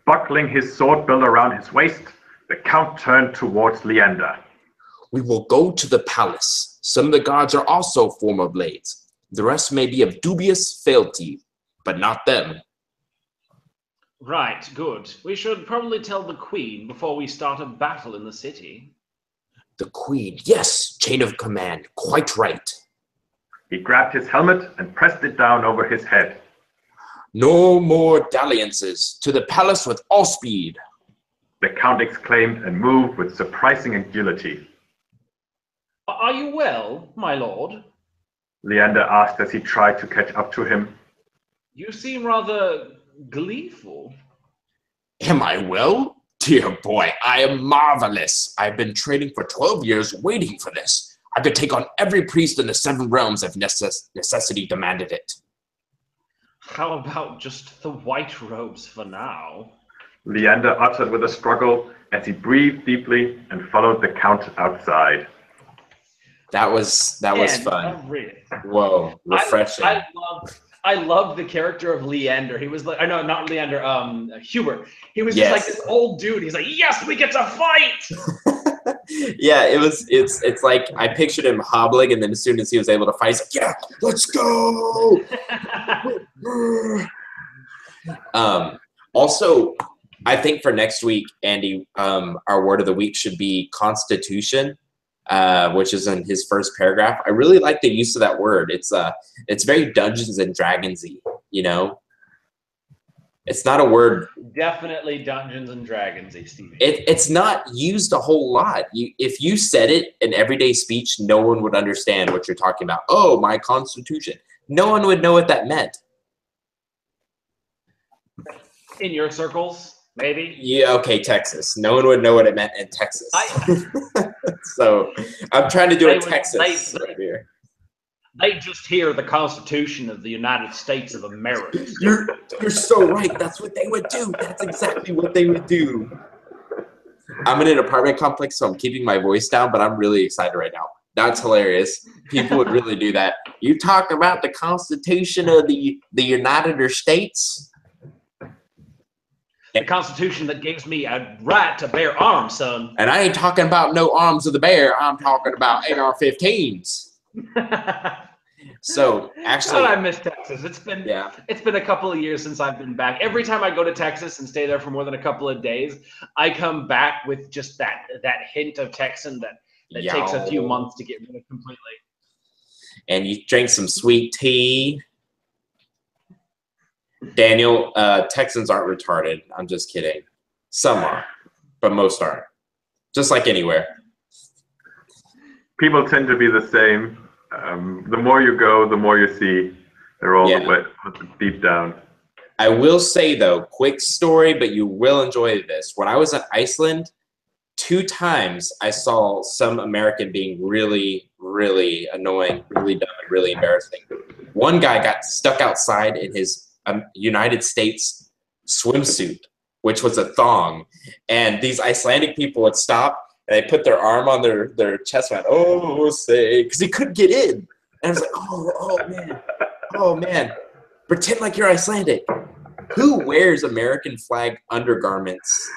Buckling his sword belt around his waist, the Count turned towards Leander. We will go to the palace. Some of the guards are also former blades. The rest may be of dubious fealty, but not them. Right, good. We should probably tell the Queen before we start a battle in the city. The Queen, yes, chain of command, quite right. He grabbed his helmet and pressed it down over his head. No more dalliances. To the palace with all speed. The Count exclaimed and moved with surprising agility. Are you well, my lord? Leander asked as he tried to catch up to him. You seem rather gleeful. Am I well? Dear boy, I am marvelous. I've been training for 12 years waiting for this. I could take on every priest in the 7 realms if necessity demanded it. How about just the white robes for now? Leander uttered with a struggle as he breathed deeply and followed the Count outside. That was fun. Whoa, refreshing. I loved the character of Leander. He was like, I know, not Leander, Hubert. He was just like this old dude. He's like, yes, we get to fight. Yeah, it's like I pictured him hobbling, and then as soon as he was able to fight, he's like, yeah, let's go. Also, I think for next week, Andy, our word of the week should be Constitution. Which is in his first paragraph. I really like the use of that word. It's very Dungeons and Dragons-y, you know? It's not a word. Definitely Dungeons and Dragons-y, Stevie. It's not used a whole lot. If you said it in everyday speech, no one would understand what you're talking about. Oh, my Constitution. No one would know what that meant. In your circles, maybe? Yeah, okay, Texas. No one would know what it meant in Texas. So I'm trying to do a Texas right here. They just hear the Constitution of the United States of America. You're so right. That's what they would do. That's exactly what they would do. I'm in an apartment complex, so I'm keeping my voice down, but I'm really excited right now. That's hilarious. People would really do that. You talk about the Constitution of the United States? The Constitution that gives me a right to bear arms, son. And I ain't talking about no arms of the bear. I'm talking about AR-15s. So actually, God, I miss Texas. It's been a couple of years since I've been back. Every time I go to Texas and stay there for more than a couple of days, I come back with just that hint of Texan that takes a few months to get rid of completely. And you drink some sweet tea. Daniel, Texans aren't retarded. I'm just kidding. Some are, but most aren't. Just like anywhere. People tend to be the same. The more you go, the more you see. They're all deep down. I will say, though, quick story, but you will enjoy this. When I was in Iceland, 2 times I saw some American being really, really annoying, really dumb, and really embarrassing. One guy got stuck outside in his United States swimsuit, which was a thong, and these Icelandic people would stop and they put their arm on their chest and went, oh, say, because he couldn't get in. And I was like, oh man, pretend like you're Icelandic. Who wears American flag undergarments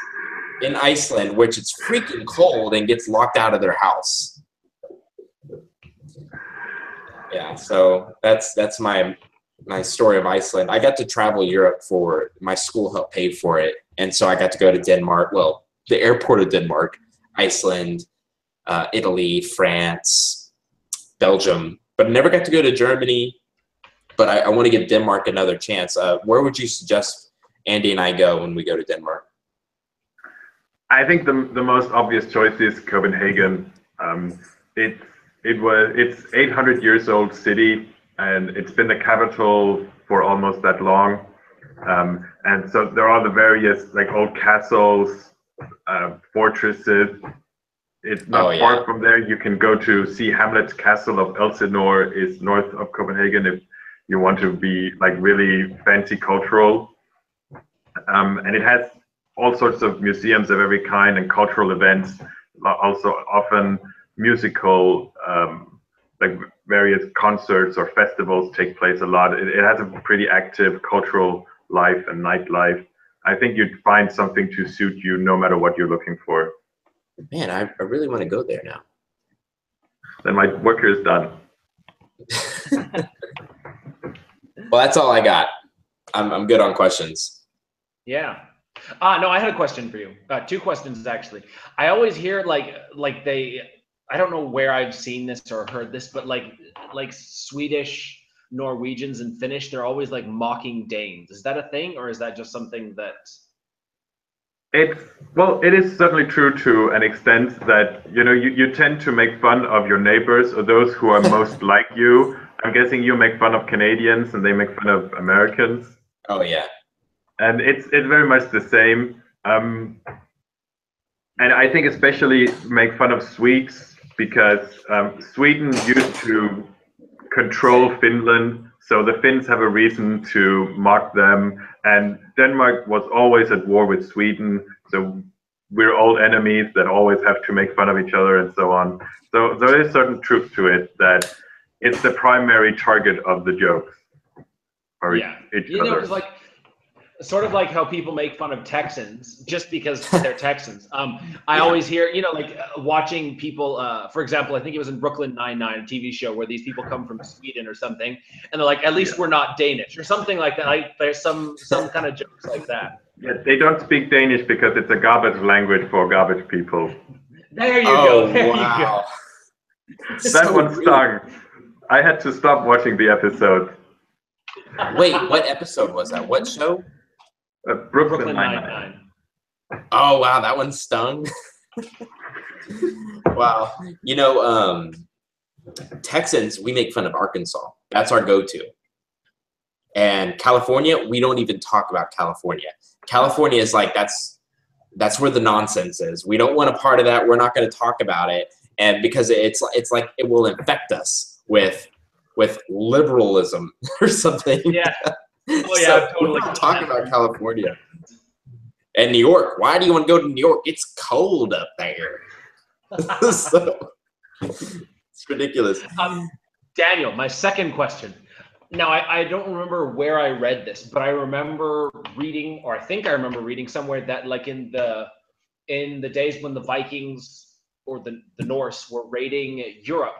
in Iceland, which it's freaking cold, and gets locked out of their house? Yeah, so that's my story of Iceland. I got to travel Europe for my school helped pay for it. And so I got to go to Denmark, well, the airport of Denmark, Iceland, Italy, France, Belgium, but I never got to go to Germany. But I want to give Denmark another chance. Where would you suggest Andy and I go when we go to Denmark? I think the most obvious choice is Copenhagen. It's 800 years old city, and it's been the capital for almost that long. And so there are the various like old castles, fortresses. It's Oh not yeah. far from there. You can go to see Hamlet's castle of Elsinore is north of Copenhagen if you want to be like really fancy cultural. And it has all sorts of museums of every kind and cultural events, also often musical, like various concerts or festivals take place a lot. It has a pretty active cultural life and nightlife. I think you'd find something to suit you no matter what you're looking for. Man, I really want to go there now. Then my work here is done. Well, that's all I got. I'm good on questions. Yeah. No, I had a question for you. Two questions actually. I always hear like they, I don't know where I've seen this or heard this, but like Swedish, Norwegians, and Finnish, they're always like mocking Danes. Is that a thing, or is that just something that? Well, it is certainly true to an extent that, you know, you tend to make fun of your neighbors or those who are most like you. I'm guessing you make fun of Canadians and they make fun of Americans. Oh yeah. And it's very much the same. And I think especially make fun of Swedes because Sweden used to control Finland, so the Finns have a reason to mock them. And Denmark was always at war with Sweden, so we're old enemies that always have to make fun of each other and so on. So there is certain truth to it that it's the primary target of the jokes. Or Yeah, each you know, other. it's like sort of like how people make fun of Texans just because they're Texans. I always hear, you know, like watching people, for example, I think it was in Brooklyn Nine-Nine, a TV show where these people come from Sweden or something, and they're like, at least we're not Danish or something like that. Like there's some kind of jokes like that. Yeah, they don't speak Danish because it's a garbage language for garbage people. There you go. There you go. That So one rude. stung. I had to stop watching the episode. Wait, what episode was that? What show? Brooklyn Nine-Nine. Oh wow, that one stung. Wow. You know, Texans, we make fun of Arkansas. That's our go-to. And California, we don't even talk about California. California is like that's where the nonsense is. We don't want a part of that. We're not going to talk about it. And because it's like it will infect us with liberalism or something. Yeah. Oh yeah, So totally. we're not talking about California. And New York. Why do you want to go to New York? It's cold up there. So, it's ridiculous. Daniel, my second question. Now, I don't remember where I read this, but I remember reading, or I think I remember reading somewhere that, like in the days when the Vikings or the Norse were raiding Europe,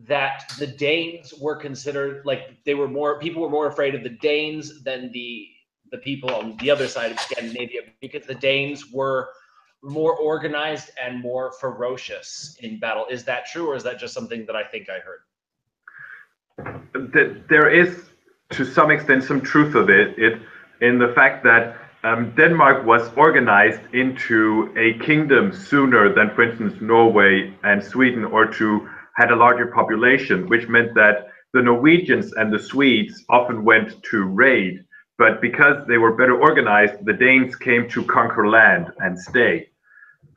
that the Danes were considered like people were more afraid of the Danes than the people on the other side of Scandinavia, because the Danes were more organized and more ferocious in battle. Is that true, or is that just something that I think I heard? There is, to some extent, some truth of it in the fact that Denmark was organized into a kingdom sooner than, for instance, Norway and Sweden, had a larger population, which meant that the Norwegians and the Swedes often went to raid. But because they were better organized, the Danes came to conquer land and stay.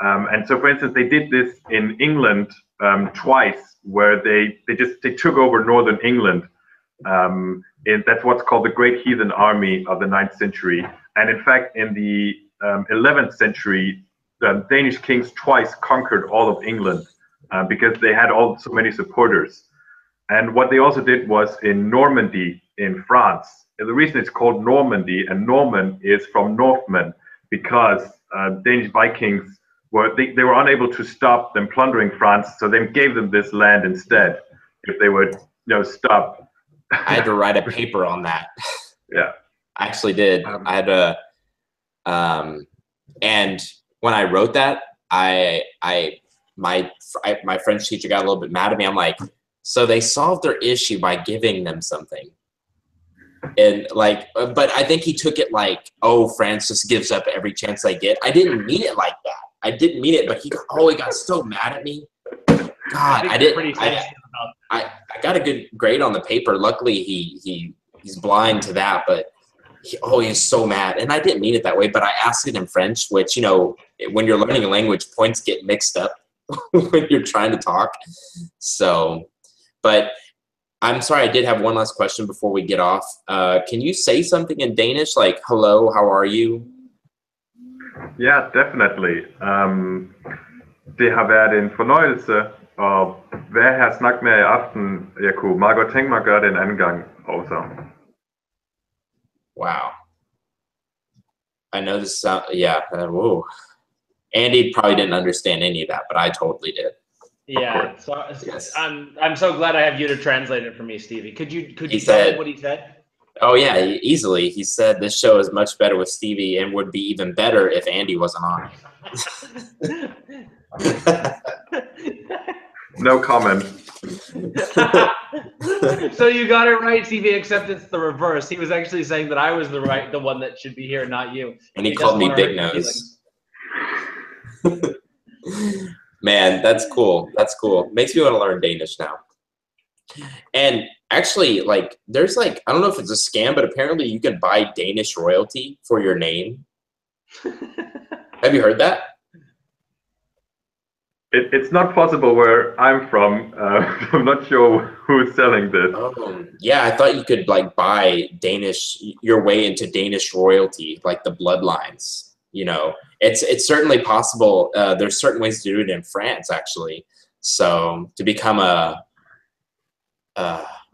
And so, for instance, they did this in England twice, where they took over northern England. That's what's called the Great Heathen Army of the 9th century. And in fact, in the 11th century, the Danish kings twice conquered all of England because they had so many supporters. And what they also did was in Normandy, in France. And the reason it's called Normandy, and Norman is from Northmen, because Danish Vikings were unable to stop them plundering France, so they gave them this land instead. If they would, stop. I had to write a paper on that. Yeah, I actually did. I had to, and when I wrote that, my French teacher got a little bit mad at me. I'm like, so they solved their issue by giving them something. And like, but I think he took it like, oh, France just gives up every chance they get. I didn't mean it like that. I didn't mean it, but he got so mad at me. God, I didn't. I got a good grade on the paper. Luckily, he's blind to that. But He's so mad. And I didn't mean it that way, but I asked it in French, which, you know, when you're learning a language, points get mixed up when you're trying to talk. So, but I'm sorry, I did have one last question before we get off. Can you say something in Danish, like, hello, how are you? Ja, definitely. Det har været en fornøjelse at være her og snakke med jer i aften. Jeg kunne meget godt tænke mig at gøre det en anden gang også. Wow. I know this sound, yeah, whoa. Andy probably didn't understand any of that, but I totally did. Yeah, so Yes. I'm so glad I have you to translate it for me, Stevie. Could you tell said- me what he said? Oh yeah, easily. He said this show is much better with Stevie and would be even better if Andy wasn't on. No comment. So you got it right, Stevie, except it's the reverse. He was actually saying that I was the one that should be here, not you. And he called me doesn't Big wanna hurt your Nose. Man, that's cool. That's cool. Makes me want to learn Danish now. And actually, like, there's like, I don't know if it's a scam, but apparently you can buy Danish royalty for your name. Have you heard that? It's not possible where I'm from. I'm not sure who's selling this. Oh, yeah, I thought you could like buy your way into Danish royalty, like the bloodlines. You know, it's certainly possible. There's certain ways to do it in France, actually. So to become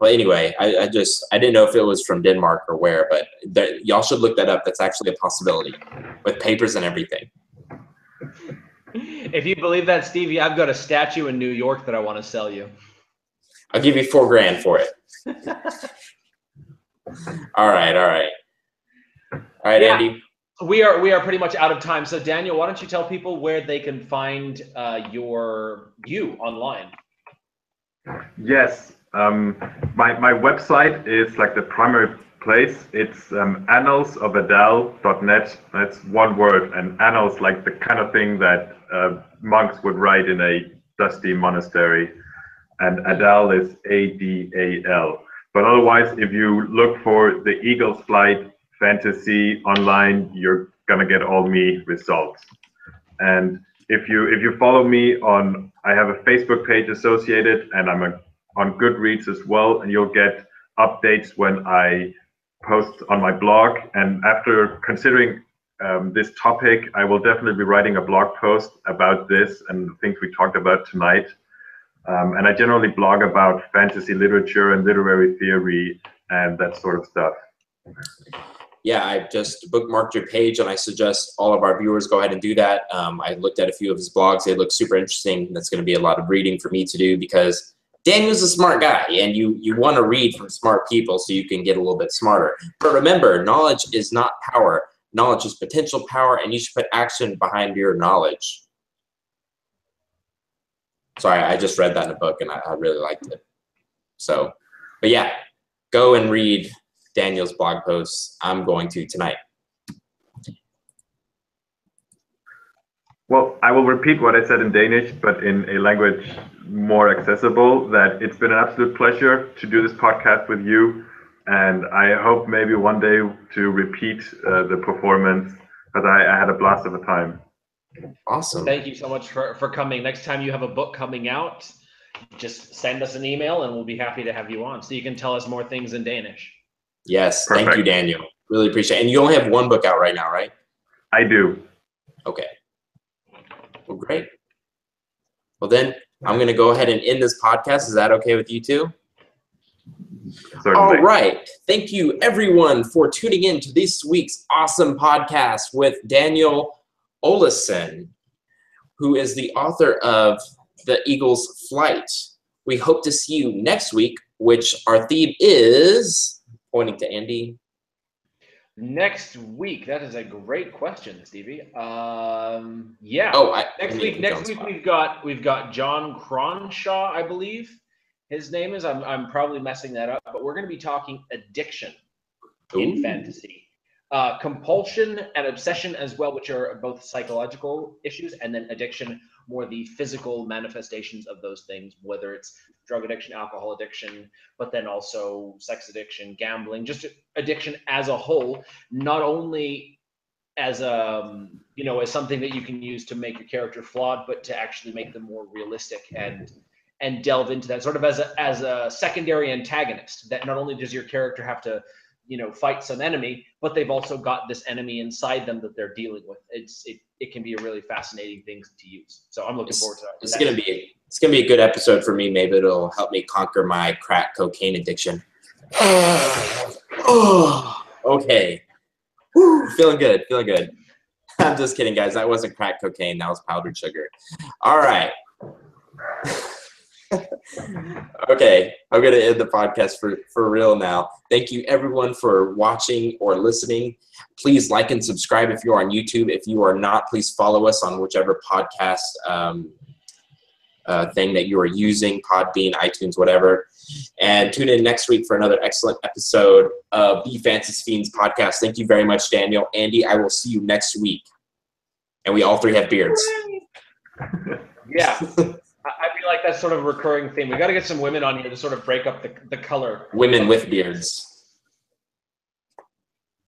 well, anyway, I didn't know if it was from Denmark or where, but y'all should look that up. That's actually a possibility with papers and everything. If you believe that, Stevie, I've got a statue in New York that I want to sell you. I'll give you $4,000 for it. All right. Yeah. Andy. We are pretty much out of time. So Daniel, why don't you tell people where they can find you online? Yes. My website is like the primary place. It's annalsofadal.net. That's one word, and annals like the kind of thing that monks would write in a dusty monastery, and Adal is Adal. But otherwise, if you look for the Eagle's Flight fantasy online, you're gonna get all me results. And if you follow me on, I have a Facebook page associated, and I'm on Goodreads as well, and you'll get updates when I post on my blog. And after considering this topic, I will definitely be writing a blog post about this and the things we talked about tonight. And I generally blog about fantasy literature and literary theory and that sort of stuff. Yeah, I've just bookmarked your page, and I suggest all of our viewers go ahead and do that. I looked at a few of his blogs. They look super interesting. That's going to be a lot of reading for me to do because Daniel's a smart guy, and you want to read from smart people so you can get a little bit smarter. But remember, knowledge is not power. Knowledge is potential power, and you should put action behind your knowledge. Sorry, I just read that in a book, and I really liked it. So, but yeah, go and read Daniel's blog posts. I'm going to tonight. Well, I will repeat what I said in Danish, but in a language more accessible, that it's been an absolute pleasure to do this podcast with you. And I hope maybe one day to repeat the performance, because I had a blast of a time. Awesome. Thank you so much for coming. Next time you have a book coming out, just send us an email and we'll be happy to have you on so you can tell us more things in Danish. Yes, Perfect. Thank you, Daniel. Really appreciate it. And you only have one book out right now, right? I do. Okay. Well, great. Well, then I'm going to go ahead and end this podcast. Is that okay with you too? Certainly. All right. Thank you, everyone, for tuning in to this week's awesome podcast with Daniel Olesen, who is the author of The Eagle's Flight. We hope to see you next week, which our theme is, pointing to Andy. Next week, that is a great question, Stevie. Yeah. Oh, next week we've got John Cronshaw, I believe his name is. I'm probably messing that up, but we're going to be talking addiction in fantasy, compulsion and obsession as well, which are both psychological issues, and then addiction more the physical manifestations of those things, whether it's drug addiction, alcohol addiction, but then also sex addiction, gambling, just addiction as a whole, not only as a, you know, as something that you can use to make your character flawed, but to actually make them more realistic and delve into that sort of as a secondary antagonist, that not only does your character have to, you know, fight some enemy, but they've also got this enemy inside them that they're dealing with. It can be a really fascinating thing to use. So I'm looking forward to that. It's gonna be a good episode for me. Maybe it'll help me conquer my crack cocaine addiction. Oh, okay. Whew, feeling good. I'm just kidding, guys. That wasn't crack cocaine. That was powdered sugar. All right. Okay, I'm going to end the podcast for real now. Thank you, everyone, for watching or listening. Please like and subscribe if you're on YouTube. If you are not, please follow us on whichever podcast thing that you are using, Podbean, iTunes, whatever. And tune in next week for another excellent episode of the Fantasy Fiends podcast. Thank you very much, Daniel. Andy, I will see you next week. And we all three have beards. Yeah. I feel like that's sort of a recurring theme. We got to get some women on here to sort of break up the color. Women with beards.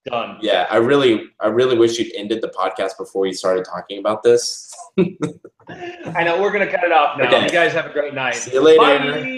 Done. Yeah, I really wish you'd ended the podcast before you started talking about this. I know. We're going to cut it off now. Okay. You guys have a great night. See you later. Bye.